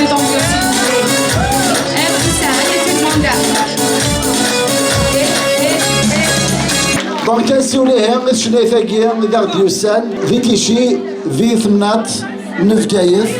de tambour s'il vous plaît. Ça, allez tout le monde là. دونك نسوليهم شنو ثاقي إذا غدي يوسان في تيشي في ثمنات نفكايث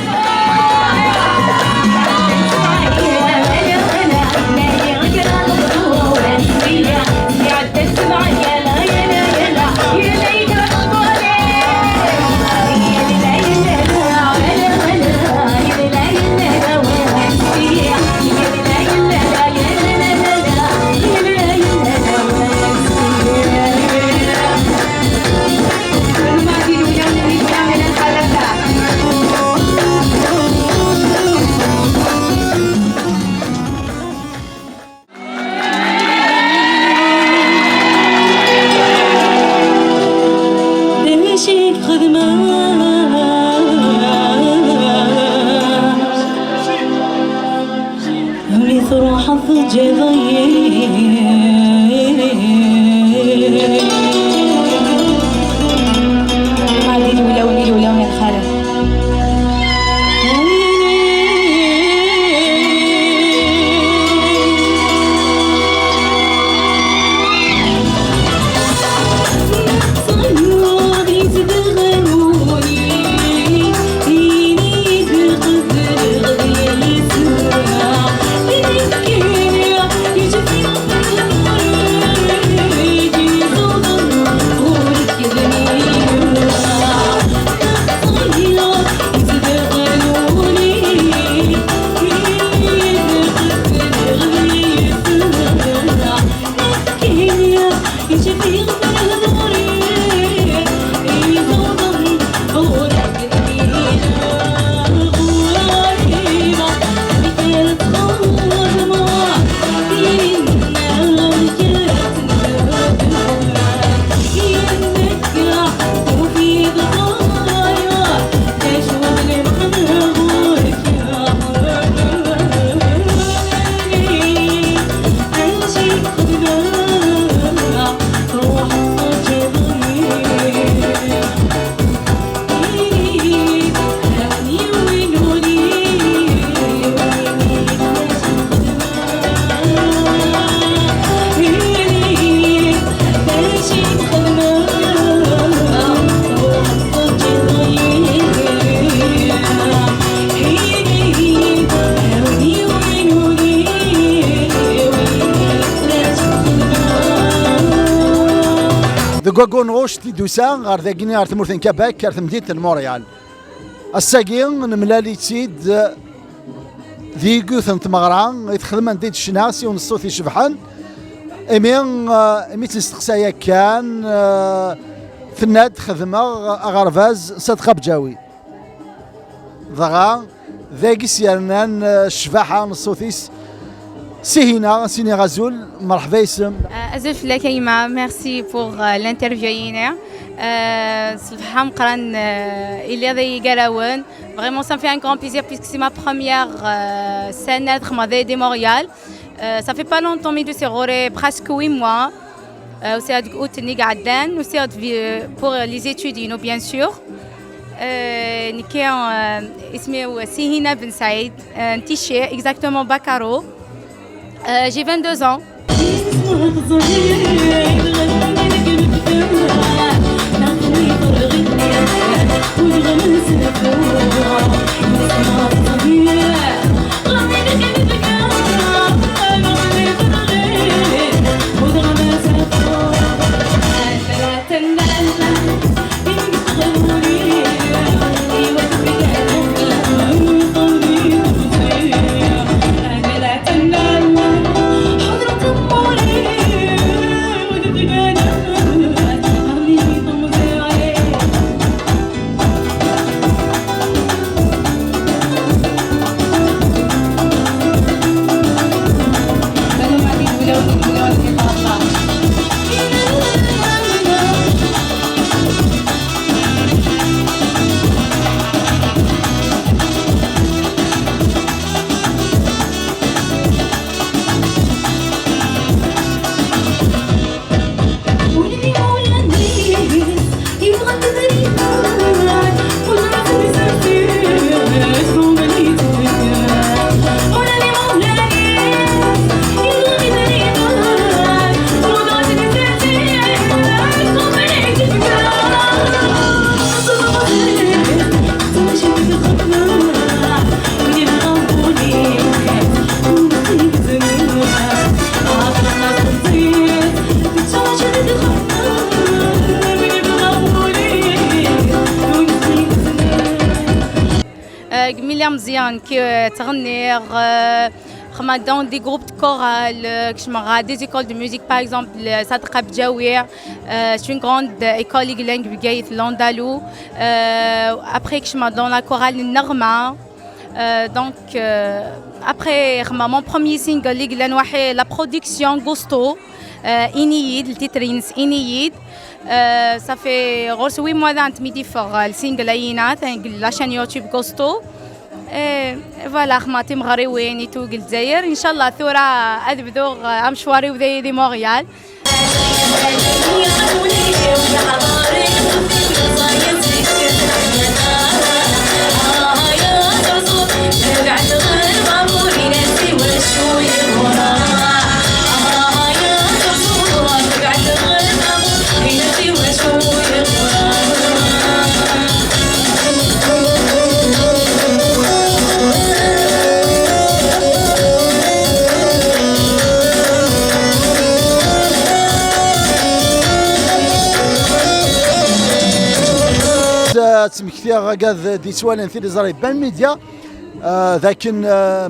كوكون غوش تيدوسان غار ذاكيني غار تمورتين كاباك غار مدينة مونريال الساكين نملالي تيد ذي كوثن تمغران يتخدم ديت الشناسي ونصوت يشبحن امين تستقسايا كان في الناد خدمة غرفاز صدقة بجاوي ضغا ذاكي سيرنان الشباحة نصوتيس سيهينا سيني غازول مرحبا يسم أزف لك يما ميرسي بور l'interview صباح مقران إلي ذي قراون vraiment ça me fait un grand plaisir puisque c'est ma première scène à des Montréal ça fait pas longtemps mais c'est presque 8 mois وسي أوتني قعدان وسي pour les études bien sûr نكي اسمي سيهينا بن سعيد نتيشي exactement Bacaro j'ai 22 ans. مزيان كي تغني خما dans des groupes de chorale, des écoles de musique par exemple, Sadqa Bjaouir, c'est une grande école linguistique l'andalou. Après dans la chorale Narma. Donc après mon premier single la production Gusto Iniyid, le titre Iniyid. Ça fait 8 mois d'antimidi pour le single Aïna, la chaîne YouTube Gusto. فوالا خماتي مغريوين يتوق الجزائر ان شاء الله ثورة اذبذو مشواري وذي دي مونريال. تمكثيا غاكاذ دي سوالين في زاري بان ميديا لكن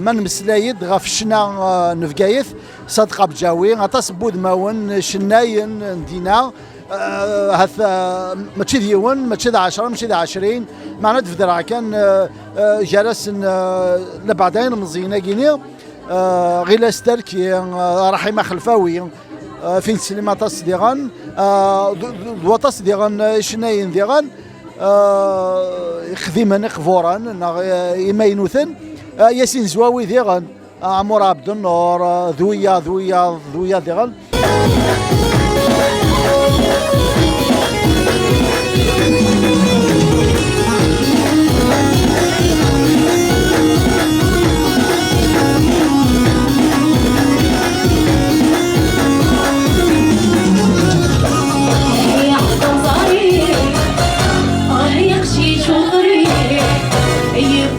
ما نمسلايد غاف الشنا نفقايث صدقه بجاوي غاطاس بود ماون شناين دينا هذا ماشي ديون ماشي 10 ماشي 20 معنا تفدرا كان جالس لبعدين مزينه كيني غير استركي رحيمه خلفاوي فين سينما تاس ديغان وطاس ديغان شناين ديغان خذيما خفوران يمينوثن ياسين زواوي ديغان عمور عبد النور ذويا ديغان.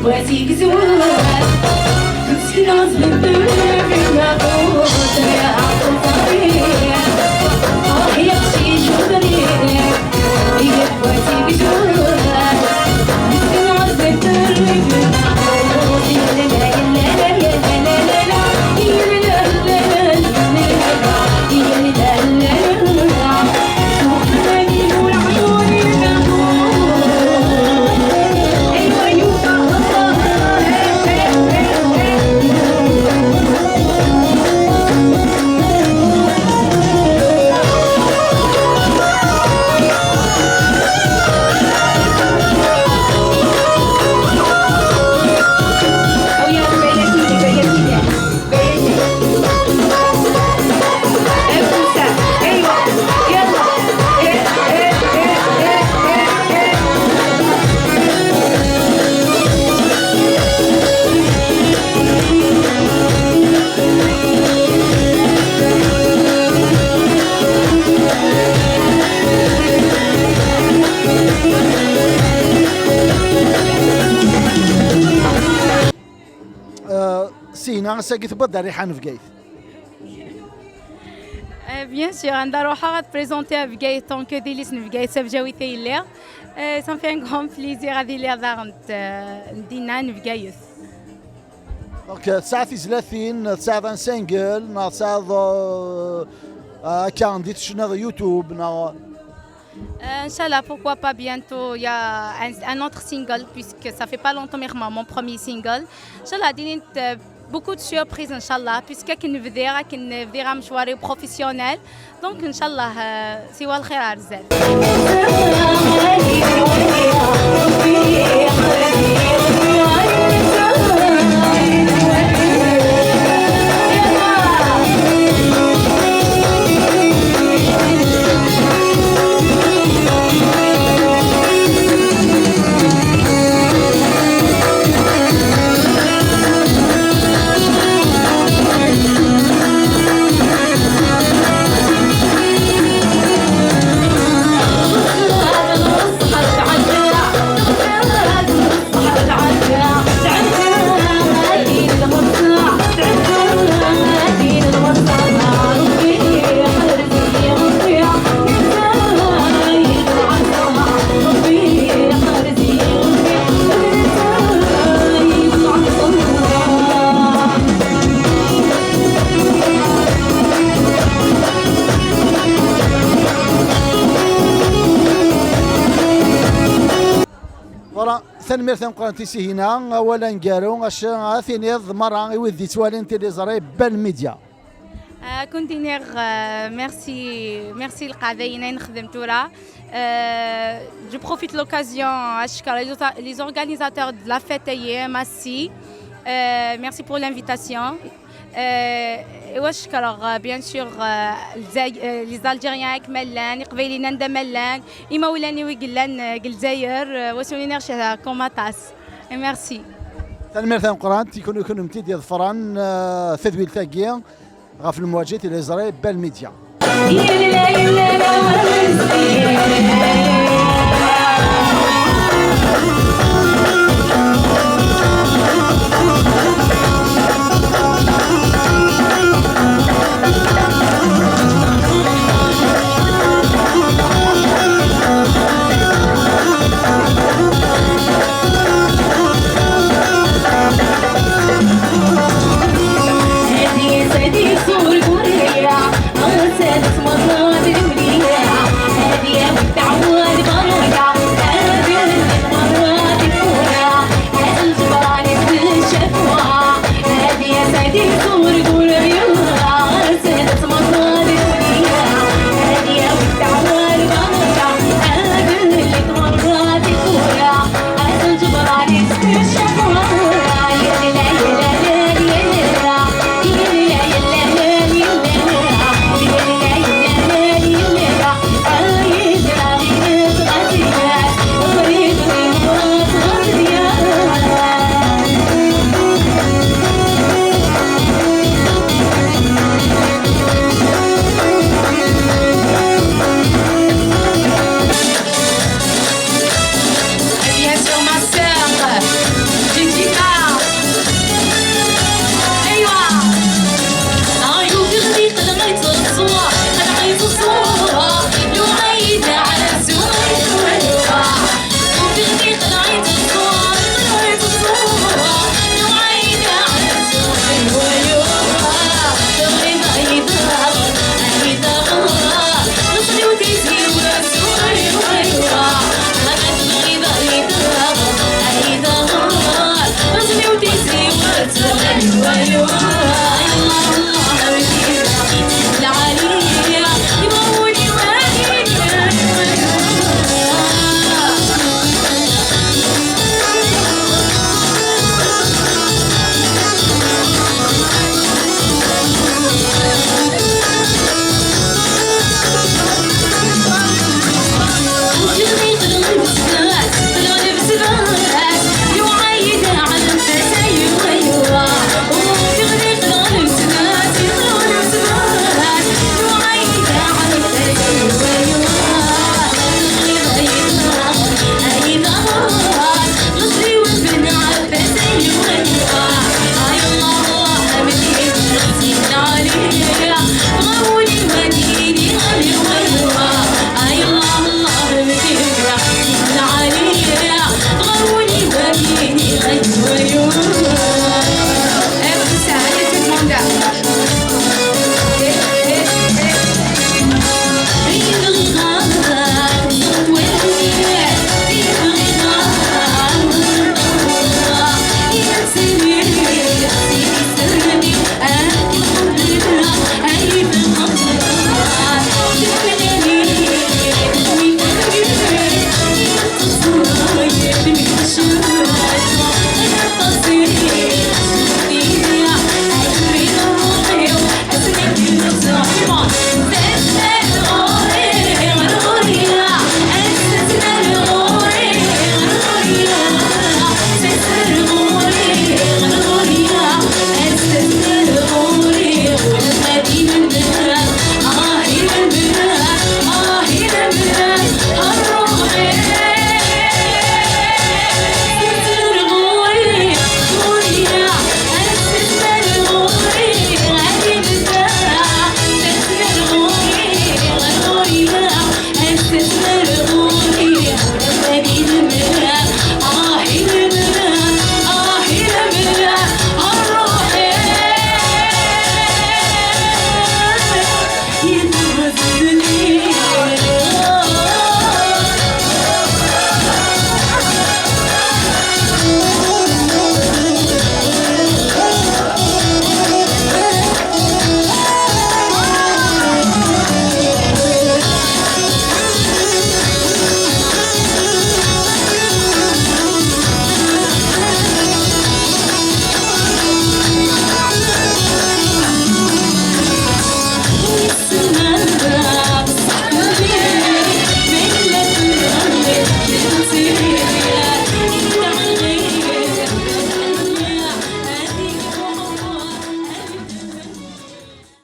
واسيك زوار مسكين عزم الدنيا في ناقوس يا عقل صغير يخشي شغلي واسيك زوار مسكين عزم الدنيا في ناقوس لا لا لا لا لا لا سينا ساقي تبدا ريحان في قايث. Bien sûr, on présenter à Vgaï tant que délice Vgaï Savjawi Taylor. Ça me fait un grand plaisir à dire Dinan Vgaï. Donc ساعة 30 ساعة سانجل ساعة كان ديت شنو يوتيوب Inch'Allah, pourquoi pas bientôt, il y a un autre single puisque ça fait pas longtemps que mon premier single. Inch'Allah, beaucoup de surprises Inch'Allah puisque كي نبدأ مشواري professionnel. Donc Inch'Allah, سوى الخير بزاف. تنميرتي نقرا تيسي هنا اولا كارو اش ثاني مره يودي توالين تيليزري بالميديا. كونتينير ميرسي القاعدين نخدمتو راه. Je profite de l'occasion à les organisateurs de la fête hier, merci. Merci pour l'invitation. واشكر bien sûr les Algériens كملان قبيلين ند ملان يمولاني ويقلان الجزائر وسولينا شهر كوماتاس. Merci. تنميرتي نقرا تيكونوا متي ديال فران تدويل تاكيا غاف المواجهه تيليزري بالميديا. يا لا